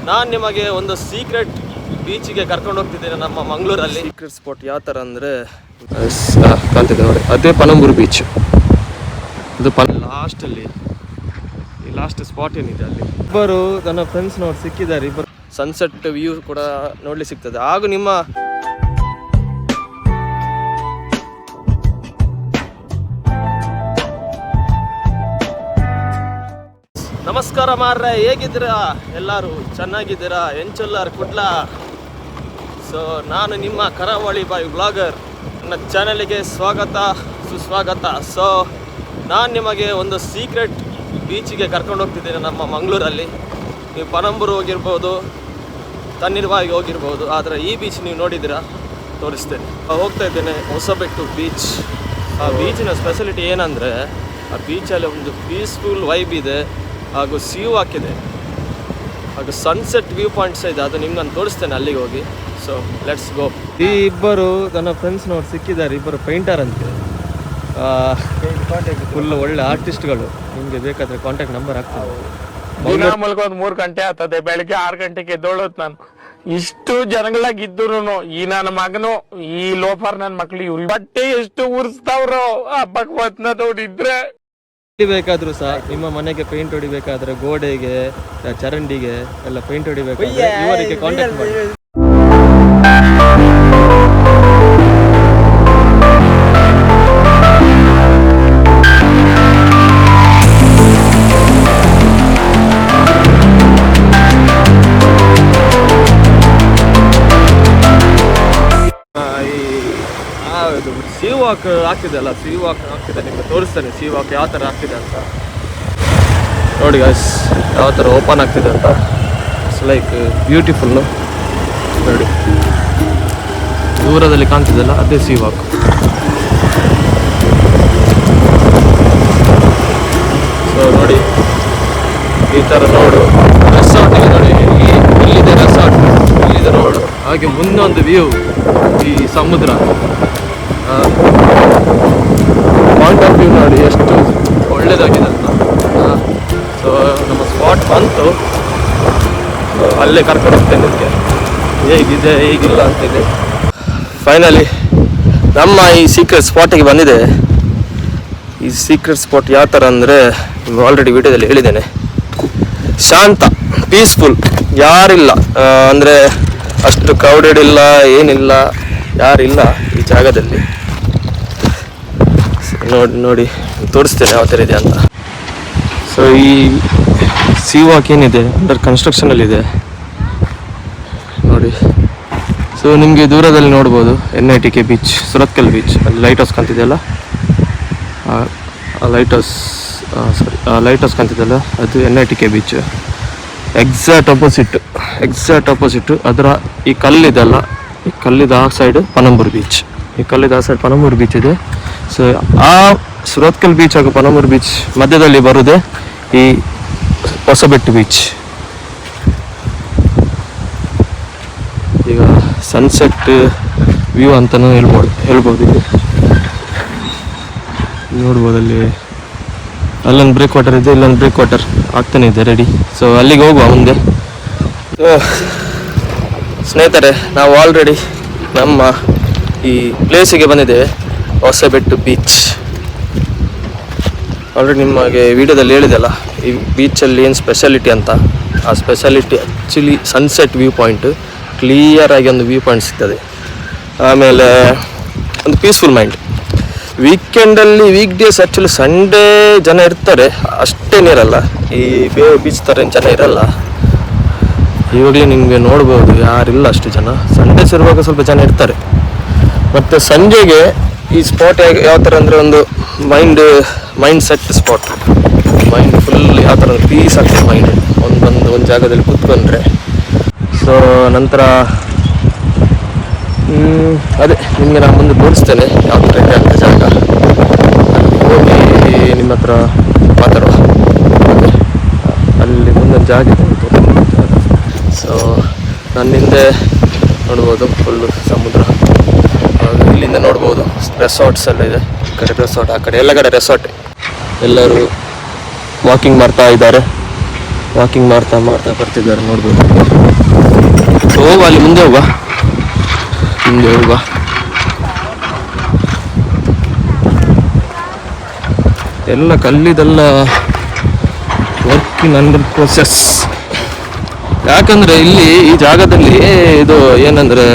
ನಾನು ನಿಮಗೆ ಒಂದು ಸೀಕ್ರೆಟ್ ಬೀಚಿಗೆ ಕರ್ಕೊಂಡು ಹೋಗ್ತಿದ್ದೇನೆ ನಮ್ಮ ಮಂಗಳೂರಲ್ಲಿ. ಸೀಕ್ರೆಟ್ ಸ್ಪಾಟ್ ಯಾವ ಥರ ಅಂದರೆ ಕಾಣ್ತಿದೆ ನೋಡಿ, ಅದೇ ಪಣಂಬೂರು ಬೀಚ್. ಅದು ಲಾಸ್ಟಲ್ಲಿ ಈ ಲಾಸ್ಟ್ ಸ್ಪಾಟ್ ಏನಿದೆ ಅಲ್ಲಿ ಇಬ್ಬರು ನನ್ನ ಫ್ರೆಂಡ್ಸ್ನವ್ರು ಸಿಕ್ಕಿದ್ದಾರೆ. ಇಬ್ಬರು ಸನ್ಸೆಟ್ ವ್ಯೂ ಕೂಡ ನೋಡ್ಲಿಕ್ಕೆ ಸಿಗ್ತದೆ. ಹಾಗೂ ನಿಮ್ಮ ನಮಸ್ಕಾರ ಮಾರ್ರೆ, ಹೇಗಿದ್ದೀರಾ ಎಲ್ಲರೂ? ಚೆನ್ನಾಗಿದ್ದೀರಾ? ಎಂಚೊಲ್ಲಾರ್ ಕುಡ್ಲ. ಸೊ ನಾನು ನಿಮ್ಮ ಕರಾವಳಿ ಬಾಯ್ ವ್ಲಾಗರ್. ನನ್ನ ಚಾನಲಿಗೆ ಸ್ವಾಗತ ಸುಸ್ವಾಗತ. ಸೊ ನಾನು ನಿಮಗೆ ಒಂದು ಸೀಕ್ರೆಟ್ ಬೀಚಿಗೆ ಕರ್ಕೊಂಡು ಹೋಗ್ತಿದ್ದೇನೆ ನಮ್ಮ ಮಂಗಳೂರಲ್ಲಿ. ನೀವು ಪಣಂಬೂರು ಹೋಗಿರ್ಬೋದು, ತಣ್ಣೀರ್ಬಾವಿಗೆ ಹೋಗಿರ್ಬೋದು, ಆದರೆ ಈ ಬೀಚ್ ನೀವು ನೋಡಿದ್ದೀರಾ, ತೋರಿಸ್ತೇನೆ. ಹೋಗ್ತಾ ಇದ್ದೇನೆ ಹೊಸಬೆಟ್ಟು ಬೀಚ್. ಆ ಬೀಚಿನ ಸ್ಪೆಷಾಲಿಟಿ ಏನಂದರೆ, ಆ ಬೀಚಲ್ಲಿ ಒಂದು ಪೀಸ್ಫುಲ್ ವೈಬ್ ಇದೆ, ಹಾಗೂ ಸೀವ್ ಹಾಕಿದೆ, ಹಾಗೂ ಸನ್ಸೆಟ್ ವ್ಯೂ ಪಾಯಿಂಟ್ಸ್ ಇದೆ. ಅದು ನಿಮ್ಗೆ ತೋರಿಸ್ತೇನೆ ಅಲ್ಲಿಗೆ ಹೋಗಿ. So let's go. ಈ ಇಬ್ಬರು ನನ್ನ ಫ್ರೆಂಡ್ಸ್ನವ್ರು ಸಿಕ್ಕಿದ್ದಾರೆ. ಇಬ್ಬರು ಪೇಂಟರ್ ಅಂತೆ, ಫುಲ್ ಒಳ್ಳೆ ಆರ್ಟಿಸ್ಟ್ಗಳು. ನಿಮಗೆ ಬೇಕಾದರೆ ಕಾಂಟ್ಯಾಕ್ಟ್ ನಂಬರ್ ಹಾಕ್ತಾರೆ. ಮಲ್ಕೊಂಡ್ 3 ಗಂಟೆ ಆಗ್ತದೆ, ಬೆಳಿಗ್ಗೆ 6 ಗಂಟೆಗೆ ಎದ್ದೋಳತ್ ನಾನು. ಇಷ್ಟು ಜನಗಳಾಗಿದ್ರು ಈ ನನ್ನ ಮಗನು, ಈ ಲೋಫರ್ ನನ್ನ ಮಕ್ಳು, ಇವ್ರು ಬಟ್ಟೆ ಎಷ್ಟು ಉರ್ಸ್ತಾವ್ರು ಆ ಭಗವತ್ನ ನೋಡಿದ್ರೆ. ಬೇಕಾದ್ರೂ ಸಹ ನಿಮ್ಮ ಮನೆಗೆ ಪೇಂಟ್ ಹೊಡಿಬೇಕಾದ್ರೆ, ಗೋಡೆಗೆ, ಚರಂಡಿಗೆ ಎಲ್ಲ ಪೇಂಟ್ ಹೊಡಿಬೇಕಾದ್ರೆ ಇವರಿಗೆ ಕಾಂಟ್ಯಾಕ್ಟ್ ಮಾಡಿ. ಸೀ ವಾಕ್ ಆಗ್ತಿದೆ ಅಲ್ಲ, ಸೀ ವಾಕ್ ಆಗ್ತಿದೆ, ನಿಮಗೆ ತೋರಿಸ್ತೇನೆ ಸೀ ವಾಕ್ ಯಾವ ಥರ ಆಗ್ತಿದೆ ಅಂತ. ನೋಡಿ ಗಾಯ್ಸ್, ಯಾವ ಥರ ಓಪನ್ ಆಗ್ತಿದೆ ಅಂತ. It's like beautiful. ನೋಡಿ ದೂರದಲ್ಲಿ ಕಾಣ್ತಿದೆಲ್ಲ, ಅದೇ ಸೀ ವಾಕ್. ಸೊ ನೋಡಿ ಈ ಥರ ರೋಡು, ರೆಸಾರ್ಟ್ ಇದೆ ನೋಡಿ, ಇಲ್ಲಿದೆ ರೆಸಾರ್ಟ್, ಇಲ್ಲಿದೆ ರೋಡು, ಹಾಗೆ ಮುಂದೊಂದು ವ್ಯೂ ಈ ಸಮುದ್ರ. ಪಾಯಿಂಟ್ ಆಫ್ ವ್ಯೂ ನೋಡಿ ಎಷ್ಟು ಒಳ್ಳೇದಾಗಿದೆ ಅಂತ. ಸೊ ನಮ್ಮ ಸ್ಪಾಟ್ ಬಂತು, ಅಲ್ಲೇ ಕರ್ಕೊಂಡು ಹೋಗ್ತೇನೆ ನಿಮಗೆ, ಹೇಗಿದೆ ಹೇಗಿಲ್ಲ ಅಂತಿದೆ. ಫೈನಲಿ ನಮ್ಮ ಈ ಸೀಕ್ರೆಟ್ ಸ್ಪಾಟಿಗೆ ಬಂದಿದೆ. ಈ ಸೀಕ್ರೆಟ್ ಸ್ಪಾಟ್ ಯಾವ ಥರ ಅಂದರೆ, ನಿಮ್ಗೆ ಆಲ್ರೆಡಿ ವಿಡಿಯೋದಲ್ಲಿ ಹೇಳಿದ್ದೇನೆ. ಶಾಂತ, ಪೀಸ್ಫುಲ್, ಯಾರಿಲ್ಲ ಅಂದರೆ ಅಷ್ಟು ಕ್ರೌಡೆಡ್ ಇಲ್ಲ, ಏನಿಲ್ಲ, ಯಾರಿಲ್ಲ ಈ ಜಾಗದಲ್ಲಿ. ನೋಡಿ ತೋರಿಸ್ತೇನೆ ಯಾವ ಥರ ಇದೆ ಅಂತ. ಸೊ ಈ ಸೀ ವಾಕ್ ಏನಿದೆ ಅಂಡರ್ ಕನ್ಸ್ಟ್ರಕ್ಷನಲ್ಲಿದೆ ನೋಡಿ. ಸೊ ನಿಮಗೆ ದೂರದಲ್ಲಿ ನೋಡ್ಬೋದು NITK ಬೀಚ್, ಸುರತ್ಕಲ್ ಬೀಚ್. ಅಲ್ಲಿ ಲೈಟ್ ಹೌಸ್ ಕಾಣ್ತಿದೆಯಲ್ಲ, ಲೈಟ್ ಹೌಸ್ ಕಾಣ್ತಿದೆಯಲ್ಲ, ಅದು NITK ಬೀಚ್. ಎಕ್ಸಾಕ್ಟ್ ಅಪೋಸಿಟ್ ಅದರ ಈ ಕಲ್ಲಿದೆಲ್ಲ, ಈ ಕಲ್ಲಿದ ಆ ಸೈಡ್ ಪಣಂಬೂರು ಬೀಚ್. ಈ ಕಲ್ಲಿದ ಆ ಸೈಡ್ ಪಣಂಬೂರು ಬೀಚ್ ಇದೆ. ಸೊ ಆ ಸುರತ್ಕಲ್ ಬೀಚ್ ಹಾಗೂ ಪಣಂಬೂರು ಬೀಚ್ ಮಧ್ಯದಲ್ಲಿ ಬರುವುದೇ ಈ ಹೊಸಬೆಟ್ಟು ಬೀಚ್. ಈಗ ಸನ್ಸೆಟ್ ವ್ಯೂ ಅಂತಲೂ ಹೇಳ್ಬೋದು. ಇಲ್ಲಿ ನೋಡ್ಬೋದು, ಅಲ್ಲಿ ಅಲ್ಲೊಂದು ಬ್ರೇಕ್ ವಾಟರ್ ಇದೆ, ಇಲ್ಲೊಂದು ಬ್ರೇಕ್ ವಾಟರ್ ಆಗ್ತಾನೆ ಇದೆ ರೆಡಿ. ಸೊ ಅಲ್ಲಿಗೆ ಹೋಗುವ ಮುಂದೆ. ಸ್ನೇಹಿತರೆ, ನಾವು ಆಲ್ರೆಡಿ ನಮ್ಮ ಈ ಪ್ಲೇಸಿಗೆ ಬಂದಿದ್ದೇವೆ, ಹೊಸಬೆಟ್ಟು ಬೀಚ್. ಆಲ್ರೆಡಿ ನಿಮಗೆ ವಿಡಿಯೋದಲ್ಲಿ ಹೇಳಿದೆಲ್ಲ ಈ ಬೀಚಲ್ಲಿ ಏನು ಸ್ಪೆಷಾಲಿಟಿ ಅಂತ. ಆ speciality actually sunset view point, ಕ್ಲಿಯರಾಗಿ ಒಂದು ವ್ಯೂ ಪಾಯಿಂಟ್ ಸಿಗ್ತದೆ. ಆಮೇಲೆ ಒಂದು ಪೀಸ್ಫುಲ್ ಮೈಂಡ್. ವೀಕೆಂಡಲ್ಲಿ, ವೀಕ್ ಡೇಸ್ ಆ್ಯಕ್ಚುಲಿ ಸಂಡೇ ಜನ ಇರ್ತಾರೆ, ಅಷ್ಟೇನಿರಲ್ಲ. ಈ ಬೇರೆ ಬೀಚ್ ಥರ ಏನು ಜನ ಇರಲ್ಲ. ಇವಾಗಲೇ ನಿಮಗೆ ನೋಡ್ಬೋದು ಯಾರಿಲ್ಲ ಅಷ್ಟು ಜನ. ಸಂಡೇಸ್ ಇರುವಾಗ ಸ್ವಲ್ಪ ಜನ ಇರ್ತಾರೆ. ಮತ್ತು ಸಂಜೆಗೆ ಈ ಸ್ಪಾಟ್ ಯಾವ ಥರ ಅಂದರೆ, ಒಂದು mind set spot. Mind full ಯಾವ ಥರ ಪೀಸ್ ಆಗ್ತದೆ ಮೈಂಡ್ ಒಂದು ಜಾಗದಲ್ಲಿ ಕೂತ್ಕೊಂಡ್ರೆ. ಸೊ ನಂತರ ಅದೇ ನಿಮಗೆ ನಾನು ಮುಂದೆ ತೋರಿಸ್ತೇನೆ ಯಾವ ಥರ ಇದೆ ಅಂತ ಜಾಗ. ಹೋಗಿ ನಿಮ್ಮ ಹತ್ರ ಮಾತಾಡುವ. ಅಲ್ಲಿ ಮುಂದೊಂದು ಜಾಗ ಇದೆ. ಸೊ ನನ್ನ ಹಿಂದೆ ನೋಡ್ಬೋದು ಫುಲ್ಲು ಸಮುದ್ರ. ಇಲ್ಲಿಂದ ನೋಡ್ಬೋದು ರೆಸಾರ್ಟ್ಸ್ ಎಲ್ಲ ಇದೆ. ಈ ಕಡೆ ರೆಸಾರ್ಟ್, ಆ ಕಡೆ ಎಲ್ಲ ಕಡೆ ರೆಸಾರ್ಟ್. ಎಲ್ಲರೂ ವಾಕಿಂಗ್ ಮಾಡ್ತಾ ಇದ್ದಾರೆ. ವಾಕಿಂಗ್ ಮಾಡ್ತಾ ಮಾಡ್ತಾ ಬರ್ತಿದ್ದಾರೆ ನೋಡ್ಬೋದು. ಹೋಗುವ ಅಲ್ಲಿ ಮುಂದೆ ಹೋಗುವ, ಮುಂದೆ ಹೋಗುವ. ಎಲ್ಲ ಕಲ್ಲಿದೆಲ್ಲ ವರ್ಕಿಂಗ್ ಅಂಡರ್ ಪ್ರೋಸೆಸ್. ಯಾಕಂದ್ರೆ ಇಲ್ಲಿ ಈ ಜಾಗದಲ್ಲಿ ಇದು ಏನಂದ್ರೆ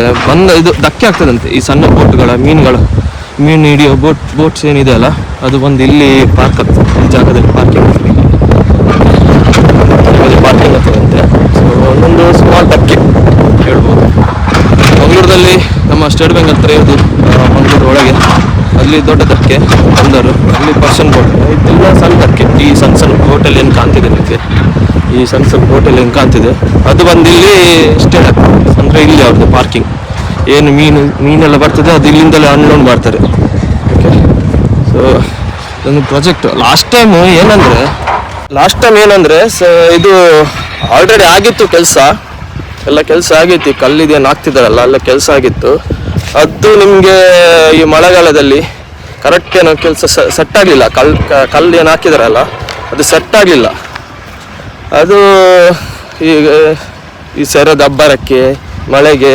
ಇದು ಧಕ್ಕೆ ಆಗ್ತದಂತೆ. ಈ ಸಣ್ಣ ಬೋಟ್ಗಳ ಮೀನು ಹಿಡಿಯೋ ಬೋಟ್ಸ್ ಏನಿದೆ ಅಲ್ಲ, ಅದು ಬಂದು ಇಲ್ಲಿ ಪಾರ್ಕ್ ಆಗ್ತದೆ. ಈ ಜಾಗದಲ್ಲಿ ಪಾರ್ಕಿಂಗ್ ಆಗ್ತದಂತೆ. ಸೊ ಒಂದೊಂದು ಸ್ಮಾಲ್ ಧಕ್ಕೆ ಹೇಳ್ಬೋದು. ಮಂಗಳೂರಲ್ಲಿ ನಮ್ಮ ಸ್ಟೇಟ್ ಬ್ಯಾಂಕ್ ಹತ್ರ ಇರೋದು ಮಂಗಳೂರು ಒಳಗೆ, ಅಲ್ಲಿ ದೊಡ್ಡ ಧಕ್ಕೆ ಬಂದರು, ಅಲ್ಲಿ ಪರ್ಸನ್ ಬೋಟ್. ಇದೆಲ್ಲ ಸಣ್ಣ ಧಕ್ಕೆ. ಈ ಸಣ್ಣ ಬೋಟಲ್ಲಿ ಏನು ಕಾಣ್ತಿದೆ ನಿಮಗೆ, ಈ ಸಣ್ಣ ಬೋಟಲ್ಲಿ ಏನು ಕಾಣ್ತಿದೆ ಅದು ಬಂದು ಇಲ್ಲಿ ಸ್ಟೇ ಅಂದರೆ ಇಲ್ಲಿ ಅವ್ರದ್ದು ಪಾರ್ಕಿಂಗ್. ಏನು ಮೀನೆಲ್ಲ ಬರ್ತದೆ ಅದು ಇಲ್ಲಿಂದಲೇ ಅನ್ಲೋಡ್ ಮಾಡ್ತಾರೆ. ಓಕೆ, ಸೊ ಇದೊಂದು ಪ್ರಾಜೆಕ್ಟ್. ಲಾಸ್ಟ್ ಟೈಮ್ ಏನಂದರೆ ಇದು ಆಲ್ರೆಡಿ ಆಗಿತ್ತು ಕೆಲಸ, ಎಲ್ಲ ಕೆಲಸ ಆಗಿತ್ತು. ಈ ಕಲ್ಲಿದೇನು ಹಾಕ್ತಿದ್ದಾರಲ್ಲ ಎಲ್ಲ ಕೆಲಸ ಆಗಿತ್ತು. ಅದು ನಿಮಗೆ ಈ ಮಳೆಗಾಲದಲ್ಲಿ ಕರೆಕ್ಟ್ ಏನೋ ಕೆಲಸ ಸೆಟ್ ಆಗಲಿಲ್ಲ. ಕಲ್ಲು ಏನು ಹಾಕಿದಾರಲ್ಲ ಅದು ಸೆಟ್ ಆಗಲಿಲ್ಲ. ಅದು ಈಗ ಈ ಸೆರದ ಅಬ್ಬರಕ್ಕೆ ಮಳೆಗೆ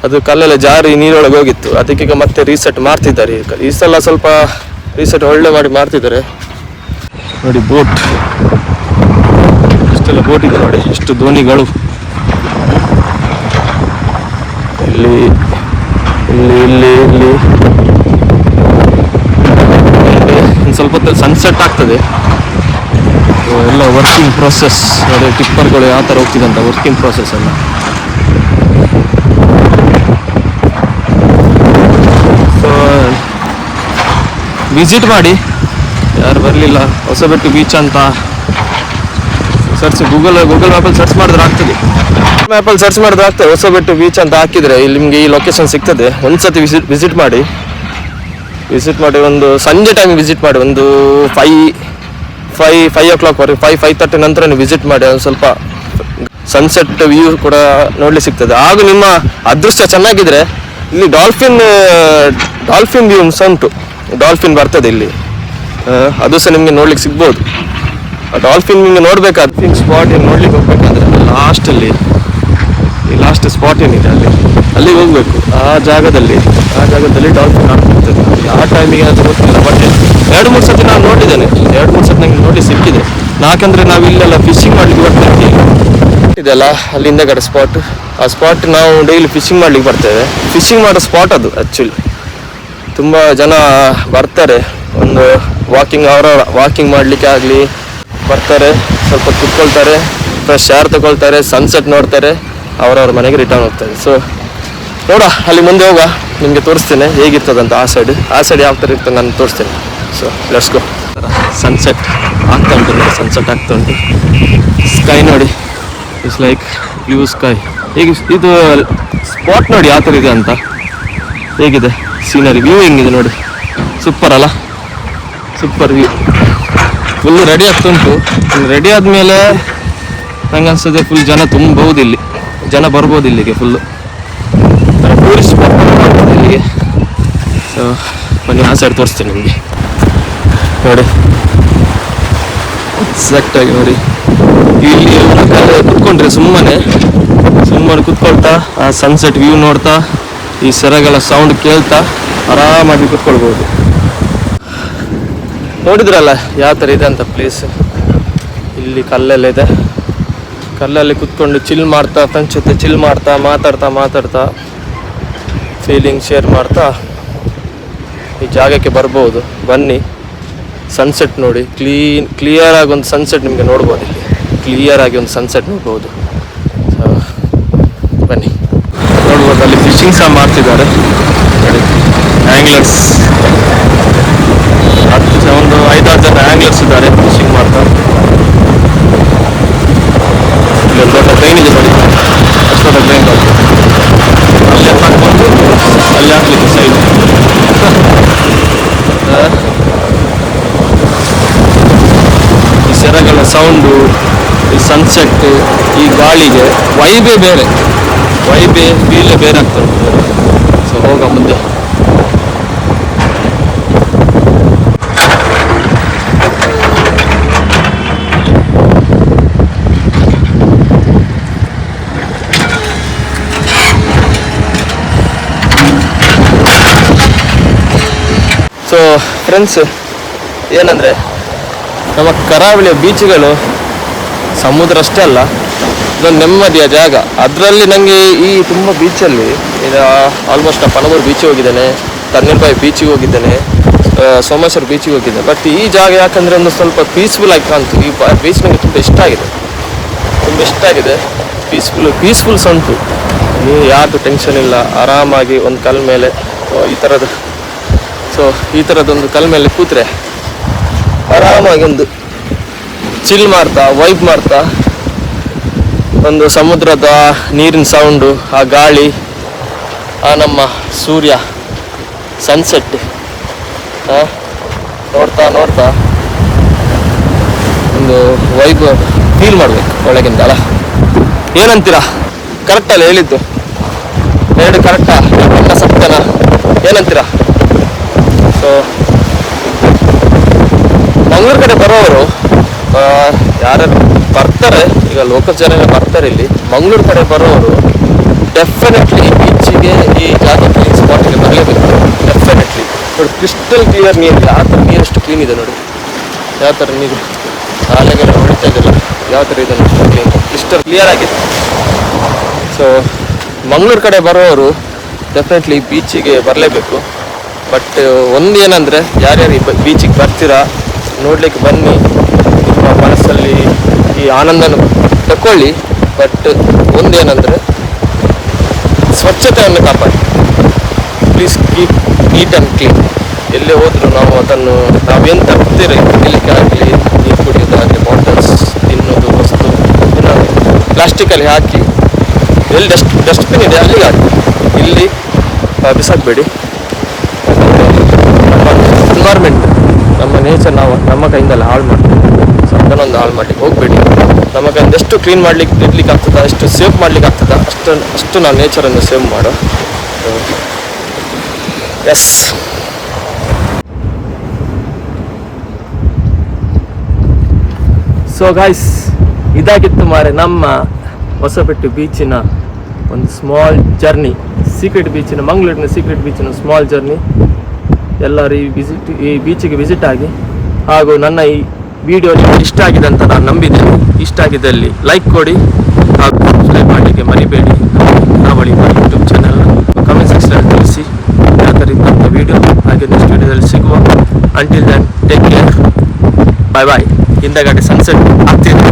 ಅದು ಕಲ್ಲೆಲ್ಲ ಜಾರಿ ನೀರೊಳಗೆ ಹೋಗಿತ್ತು. ಅದಕ್ಕೀಗ ಮತ್ತೆ ರೀಸೆಟ್ ಮಾಡ್ತಿದ್ದಾರೆ. ಈ ಸಲ ಸ್ವಲ್ಪ ರೀಸೆಟ್ ಒಳ್ಳೆ ಮಾಡಿ ಮಾಡ್ತಿದ್ದಾರೆ. ನೋಡಿ ಬೋಟ್, ಇಷ್ಟೆಲ್ಲ ಬೋಟ್ ಇದೆ ನೋಡಿ, ಇಷ್ಟು ದೋಣಿಗಳು. ಇಲ್ಲಿ ಇಲ್ಲಿ ಇಲ್ಲಿ ಇಲ್ಲಿ ಸ್ವಲ್ಪ ಹೊತ್ತಲ್ಲಿ ಸನ್ಸೆಟ್ ಆಗ್ತದೆ. ಎಲ್ಲ ವರ್ಕಿಂಗ್ ಪ್ರೋಸೆಸ್ ನೋಡಿ, ಟಿಪ್ಪರ್ಗಳು ಯಾವ ಥರ ಹೋಗ್ತಿದೆ ಅಂತ ವರ್ಕಿಂಗ್ ಪ್ರೋಸೆಸ್ ಎಲ್ಲ. ಸೊ ವಿಸಿಟ್ ಮಾಡಿ, ಯಾರು ಬರಲಿಲ್ಲ. ಹೊಸಬೆಟ್ಟು ಬೀಚ್ ಅಂತ ಸರ್ಚ್ ಗೂಗಲ್ ಮ್ಯಾಪಲ್ಲಿ ಸರ್ಚ್ ಮಾಡಿದ್ರೆ ಆಗ್ತದೆ. ಹೊಸಬೆಟ್ಟು ಬೀಚ್ ಅಂತ ಹಾಕಿದರೆ ಇಲ್ಲಿ ನಿಮಗೆ ಈ ಲೊಕೇಶನ್ ಸಿಗ್ತದೆ. ಒಂದ್ಸತಿ ವಿಸಿಟ್ ಮಾಡಿ. ಒಂದು ಸಂಜೆ ಟೈಮ್ ವಿಸಿಟ್ ಮಾಡಿ, ಒಂದು 5 o'clock ವರೆಗೆ, 5:30 ನಂತರ ನೀವು ವಿಸಿಟ್ ಮಾಡಿ. ಒಂದು ಸ್ವಲ್ಪ ಸನ್ಸೆಟ್ ವ್ಯೂ ಕೂಡ ನೋಡ್ಲಿಕ್ಕೆ ಸಿಗ್ತದೆ. ಹಾಗೂ ನಿಮ್ಮ ಅದೃಷ್ಟ ಚೆನ್ನಾಗಿದ್ರೆ ಇಲ್ಲಿ ಡಾಲ್ಫಿನ್ ವ್ಯೂ ಸಹ ಉಂಟು. ಡಾಲ್ಫಿನ್ ಬರ್ತದೆ ಇಲ್ಲಿ, ಅದು ಸಹ ನಿಮಗೆ ನೋಡ್ಲಿಕ್ಕೆ ಸಿಗ್ಬೋದು. ಡಾಲ್ಫಿನ್ ನಿಮಗೆ ನೋಡ್ಬೇಕಾದ್ರೆ ಸ್ಪಾಟ್ ಏನು ನೋಡ್ಲಿಕ್ಕೆ ಹೋಗ್ಬೇಕಂದ್ರೆ ಲಾಸ್ಟ್ ಸ್ಪಾಟ್ ಏನಿದೆ ಅಲ್ಲಿಗೆ ಹೋಗ್ಬೇಕು. ಆ ಜಾಗದಲ್ಲಿ ಡಾಲ್ಫಿನ್ ಆಗ್ತಿರ್ತದೆ. ಆ ಟೈಮಿಗೆ ಅದು ಗೊತ್ತಿಲ್ಲ, ಬಟ್ 2-3 ಸತಿ ನಾನು ನೋಡಿದ್ದೇನೆ. 2-3 ಸತಿ ನಂಗೆ ನೋಡಿ ಸಿಕ್ಕಿದೆ. ಯಾಕಂದ್ರೆ ನಾವು ಇಲ್ಲೆಲ್ಲ ಫಿಶಿಂಗ್ ಮಾಡ್ಲಿಕ್ಕೆ ಬರ್ತೀವಿ ಇದೆಲ್ಲ ಅಲ್ಲಿ ಹಿಂದೆಗಡೆ ಸ್ಪಾಟ್. ಆ ಸ್ಪಾಟ್ ನಾವು ಡೈಲಿ ಫಿಶಿಂಗ್ ಮಾಡ್ಲಿಕ್ಕೆ ಬರ್ತೇವೆ. ಫಿಶಿಂಗ್ ಮಾಡೋ ಸ್ಪಾಟ್ ಅದು ಆ್ಯಕ್ಚುಲಿ. ತುಂಬ ಜನ ಬರ್ತಾರೆ, ಒಂದು ವಾಕಿಂಗ್ ಮಾಡಲಿಕ್ಕೆ ಆಗಲಿ ಬರ್ತಾರೆ, ಸ್ವಲ್ಪ ಕುತ್ಕೊಳ್ತಾರೆ, ಫ್ರೆಶ್ ಏರ್ ತಗೊಳ್ತಾರೆ, ಸನ್ಸೆಟ್ ನೋಡ್ತಾರೆ, ಅವರವ್ರ ಮನೆಗೆ ರಿಟರ್ನ್ ಹೋಗ್ತಾರೆ. ಸೊ ನೋಡ ಅಲ್ಲಿ ಮುಂದೆ ಹೋಗುವ, ನಿಮಗೆ ತೋರಿಸ್ತೇನೆ ಹೇಗಿರ್ತದಂತ. ಆ ಸೈಡ್ ಯಾವ ಥರ ಇರ್ತದೆ ನಾನು ತೋರಿಸ್ತೇನೆ. So let's go. ಸನ್ಸೆಟ್ ಆಗ್ತಾ ಉಂಟು. ಸ್ಕೈ ನೋಡಿ, ಇಟ್ಸ್ ಲೈಕ್ ಬ್ಲೂ ಸ್ಕೈ. ಹೇಗೆ ಇದು ಸ್ಪಾಟ್ ನೋಡಿ ಯಾವ ಥರ ಇದೆ ಅಂತ, ಹೇಗಿದೆ ಸೀನರಿ ವ್ಯೂ ಹೆಂಗಿದೆ ನೋಡಿ. ಸೂಪರ್ ಅಲ್ಲ, ಸೂಪರ್ ವ್ಯೂ. ಫುಲ್ ರೆಡಿ ಆಗ್ತುಂಟು. ರೆಡಿ ಆದಮೇಲೆ ನಂಗೆ ಅನ್ಸ್ತದೆ ಫುಲ್ ಜನ ಬರ್ಬೋದು ಇಲ್ಲಿಗೆ. ಫುಲ್ಲು ಟೂರಿಸ್ಟ್ ಸ್ಪಾಟ್ ಬರ್ಬೋದು ಇಲ್ಲಿಗೆ. ಸೊ ಬನ್ನಿ ಆ ಸೈಡ್ ತೋರಿಸ್ತೀನಿ ನಿಮಗೆ. ನೋಡಿ ಎಕ್ಸಾಕ್ಟಾಗಿ ನೋಡಿ, ಇಲ್ಲಿ ಕುತ್ಕೊಂಡ್ರೆ ಸುಮ್ಮನೆ ಕುತ್ಕೊಳ್ತಾ ಆ ಸನ್ಸೆಟ್ ವ್ಯೂ ನೋಡ್ತಾ, ಈ ಸೆರಗಳ ಸೌಂಡ್ ಕೇಳ್ತಾ ಆರಾಮಾಗಿ ಕುತ್ಕೊಳ್ಬೋದು. ನೋಡಿದ್ರಲ್ಲ ಯಾವ ಥರ ಇದೆ ಅಂತ ಪ್ಲೇಸ್. ಇಲ್ಲಿ ಕಲ್ಲೆಲ್ಲ ಇದೆ. ಕಲ್ಲಲ್ಲಿ ಕುತ್ಕೊಂಡು ಫ್ರೆಂಡ್ಸ್ ಜೊತೆ ಚಿಲ್ ಮಾಡ್ತಾ ಮಾತಾಡ್ತಾ ಫೀಲಿಂಗ್ ಶೇರ್ ಮಾಡ್ತಾ ಈ ಜಾಗಕ್ಕೆ ಬರ್ಬೋದು. ಬನ್ನಿ, ಸನ್ಸೆಟ್ ನೋಡಿ. ಕ್ಲಿಯರ್ ಆಗಿ ಒಂದು ಸನ್ಸೆಟ್ ನಿಮಗೆ ನೋಡ್ಬೋದು. ಇಲ್ಲಿ ಕ್ಲಿಯರ್ ಆಗಿ ಒಂದು ಸನ್ಸೆಟ್ ನೋಡ್ಬೋದು. ಸೊ ಬನ್ನಿ ನೋಡ್ಬೋದು. ಅಲ್ಲಿ ಫಿಶಿಂಗ್ ಸಹ ಮಾಡ್ತಿದ್ದಾರೆ ನೋಡಿ, ಆ್ಯಂಗ್ಲರ್ಸ್. ಒಂದು 5-6 ಜನ ಆ್ಯಂಗ್ಲರ್ಸ್ ಇದ್ದಾರೆ ಫಿಶಿಂಗ್ ಮಾಡ್ತಾ. ಇಲ್ಲೊಂದು ದೊಡ್ಡ ಟ್ರೈನ್ ಇದೆ ನೋಡಿ, ಅಷ್ಟು ದೊಡ್ಡ ಟ್ರೈನ್ ಬರ್ತದೆ. ಅಲ್ಲಿ ಹಾಕ್ಕೊಂಡು ಅಲ್ಲಿ ಹಾಕ್ಲಿಕ್ಕೆ ಸೈಡ್. ಈ ಸೆರಗಳ ಸೌಂಡು, ಈ ಸನ್ಸೆಟ್, ಈ ಗಾಳಿಗೆ ವೈಬೇ ಫೀಲೇ ಬೇರೆ ಆಗ್ತದೆ. ಸೊ ಹೋಗ ಮುಂದೆ. ಸೊ ಫ್ರೆಂಡ್ಸ್, ಏನಂದರೆ ನಮ್ಮ ಕರಾವಳಿಯ ಬೀಚ್ಗಳು ಸಮುದ್ರ ಅಷ್ಟೇ ಅಲ್ಲ, ಇದೊಂದು ನೆಮ್ಮದಿಯ ಜಾಗ. ಅದರಲ್ಲಿ ನನಗೆ ಈ ತುಂಬ ಬೀಚಲ್ಲಿ ಈಗ ಆಲ್ಮೋಸ್ಟ್ ಪಣಬೂರು ಬೀಚಿಗೆ ಹೋಗಿದ್ದೇನೆ, ತಣ್ಣೀರ್ಬಾಯಿ ಬೀಚಿಗೆ ಹೋಗಿದ್ದೇನೆ, ಸೋಮೇಶ್ವರ ಬೀಚಿಗೆ ಹೋಗಿದ್ದೆ. ಬಟ್ ಈ ಜಾಗ ಯಾಕಂದರೆ ಒಂದು ಸ್ವಲ್ಪ ಪೀಸ್ಫುಲ್ ಆಗಿ ಕಾಣ್ತು. ಈ ಬೀಚ್ ನನಗೆ ತುಂಬ ಇಷ್ಟ ಆಗಿದೆ. ಪೀಸ್ಫುಲ್ಸ್ ಉಂಟು. ನೀವು ಯಾರ್ದು ಟೆನ್ಷನ್ ಇಲ್ಲ, ಆರಾಮಾಗಿ ಒಂದು ಕಲ್ ಮೇಲೆ ಈ ಥರದೊಂದು ಕಲ್ ಮೇಲೆ ಕೂತ್ರೆ ಆರಾಮಾಗಿ ಒಂದು ಚಿಲ್ ಮಾಡ್ತಾ ವೈಬ್ ಮಾಡ್ತಾ ಒಂದು ಸಮುದ್ರದ ನೀರಿನ ಸೌಂಡು, ಆ ಗಾಳಿ, ಆ ನಮ್ಮ ಸೂರ್ಯ ಸನ್ಸೆಟ್ ನೋಡ್ತಾ ಒಂದು ವೈಬ್ ಫೀಲ್ ಮಾಡಬೇಕು ಒಳಗಿಂದ ಅಲ್ಲ. ಏನಂತೀರಾ? ಕರೆಕ್ಟಲ್ಲ ಹೇಳಿದ್ದು? ಎರಡು ಕರೆಕ್ಟಾ? ಎಲ್ಲ ಸತ್ಯನ? ಏನಂತೀರಾ? ಸೊ ಮಂಗಳೂರು ಕಡೆ ಬರೋರು ಯಾರ್ಯಾರು ಬರ್ತಾರೆ, ಈಗ ಲೋಕಲ್ ಜನ ಬರ್ತಾರೆ ಇಲ್ಲಿ, ಮಂಗಳೂರು ಕಡೆ ಬರೋರು ಡೆಫಿನೆಟ್ಲಿ ಬೀಚಿಗೆ, ಈ ಜಾಗಕ್ಕೆ, ಈ ಸ್ಪಾಟ್ಗೆ ಬರಲೇಬೇಕು. ಡೆಫಿನೆಟ್ಲಿ ನೋಡಿ, ಕ್ರಿಸ್ಟಲ್ ಕ್ಲಿಯರ್ ನೀರು. ಯಾವ ಥರ ನೀರಷ್ಟು ಕ್ಲೀನ್ ಇದೆ ನೋಡಿ, ಯಾವ ಥರ ನೀರು ಅಲೆಗೆಲ್ಲ ಹೊಡಿತಾ ಇದ್ದಿಲ್ಲ, ಯಾವ ಥರ ಇದೆ ನೋಡಿ, ಕ್ರಿಸ್ಟಲ್ ಕ್ಲಿಯರ್ ಆಗಿದೆ. ಸೊ ಮಂಗಳೂರು ಕಡೆ ಬರೋರು ಡೆಫಿನೆಟ್ಲಿ ಬೀಚಿಗೆ ಬರಲೇಬೇಕು. ಬಟ್ ಒಂದು ಏನಂದರೆ, ಯಾರ್ಯಾರು ಈ ಬೀಚಿಗೆ ಬರ್ತೀರಾ ನೋಡ್ಲಿಕ್ಕೆ ಬನ್ನಿ, ನಿಮ್ಮ ಮನಸ್ಸಲ್ಲಿ ಈ ಆನಂದನ ತಗೊಳ್ಳಿ. ಬಟ್ ಒಂದೇನೆಂದರೆ ಸ್ವಚ್ಛತೆಯನ್ನು ಕಾಪಾಡಿ. Please keep neat and clean. ಎಲ್ಲೇ ಹೋದರೂ ನಾವು ಅದನ್ನು ನಾವೇನು ತರ್ತೀರಿ, ತಿನ್ನಲಿಕ್ಕೆ ಆಗಲಿ, ನೀರು ಕುಡಿಯೋದಾಗಲಿ, ಬಾಟಲ್ಸ್, ತಿನ್ನೋದು ವಸ್ತು ಪ್ಲಾಸ್ಟಿಕಲ್ಲಿ ಹಾಕಿ, ಎಲ್ಲಿ ಡಸ್ಟ್ಬಿನ್ ಇದೆ ಅಲ್ಲಿಗೆ ಹಾಕಿ, ಇಲ್ಲಿ ಬಿಸಾಕಬೇಡಿ. ನಮ್ಮ ಎನ್ವೈರ್ಮೆಂಟ್, ನಮ್ಮ ನೇಚರ್ ನಾವು ನಮ್ಮ ಕೈಯಿಂದಲ್ಲ ಹಾಳು ಮಾಡ್ತೀವಿ. ಸೊ ಅದನ್ನೊಂದು ಹಾಳು ಮಾಡಲಿಕ್ಕೆ ಹೋಗಬೇಡಿ. ನಮ್ಮ ಕೈಯಿಂದ ಎಷ್ಟು ಕ್ಲೀನ್ ಇಡ್ಲಿಕ್ಕೆ ಆಗ್ತದೆ, ಎಷ್ಟು ಸೇವ್ ಮಾಡ್ಲಿಕ್ಕೆ ಆಗ್ತದೆ, ಅಷ್ಟು ನಾವು ನೇಚರನ್ನು ಸೇವ್ ಮಾಡೋ. ಎಸ್, ಸೊ ಗಾಯ್ಸ್, ಇದಾಗಿತ್ತು ಮಾರೆ ನಮ್ಮ ಹೊಸಪೇಟೆ ಬೀಚಿನ ಒಂದು ಸ್ಮಾಲ್ ಜರ್ನಿ, ಮಂಗಳೂರಿನ ಸೀಕ್ರೆಟ್ ಬೀಚಿನ ಸ್ಮಾಲ್ ಜರ್ನಿ. ಎಲ್ಲರೂ ಈ ಬೀಚಿಗೆ ವಿಸಿಟ್ ಆಗಿ, ಹಾಗೂ ನನ್ನ ಈ ವಿಡಿಯೋ ನಿಮಗೆ ಇಷ್ಟ ಆಗಿದೆ ಅಂತ ನಾನು ನಂಬಿದ್ದೇನೆ. ಇಷ್ಟ ಆಗಿದ್ದಲ್ಲಿ ಲೈಕ್ ಕೊಡಿ, ಹಾಗೂ ಸಬ್ಸ್ಕ್ರೈಬ್ ಮಾಡಲಿಕ್ಕೆ ಮರಿಬೇಡಿ. ಕರಾವಳಿ ಯೂಟ್ಯೂಬ್ ಚಾನಲ್ನ ಕಮೆಂಟ್ ಸೆಕ್ಷನಲ್ಲಿ ತಿಳಿಸಿ ಯಾವ ಥರ ಇದ್ದಂಥ ವಿಡಿಯೋ. ಹಾಗೆ ನೆಕ್ಸ್ಟ್ ವಿಡಿಯೋದಲ್ಲಿ ಸಿಗುವ. ಅಂಟಿಲ್ ದೆನ್ ಟೇಕ್ ಕೇರ್, ಬಾಯ್ ಬಾಯ್. ಹಿಂದಗಡೆ ಸನ್ಸೆಟ್ ಆಗ್ತಿದೆ.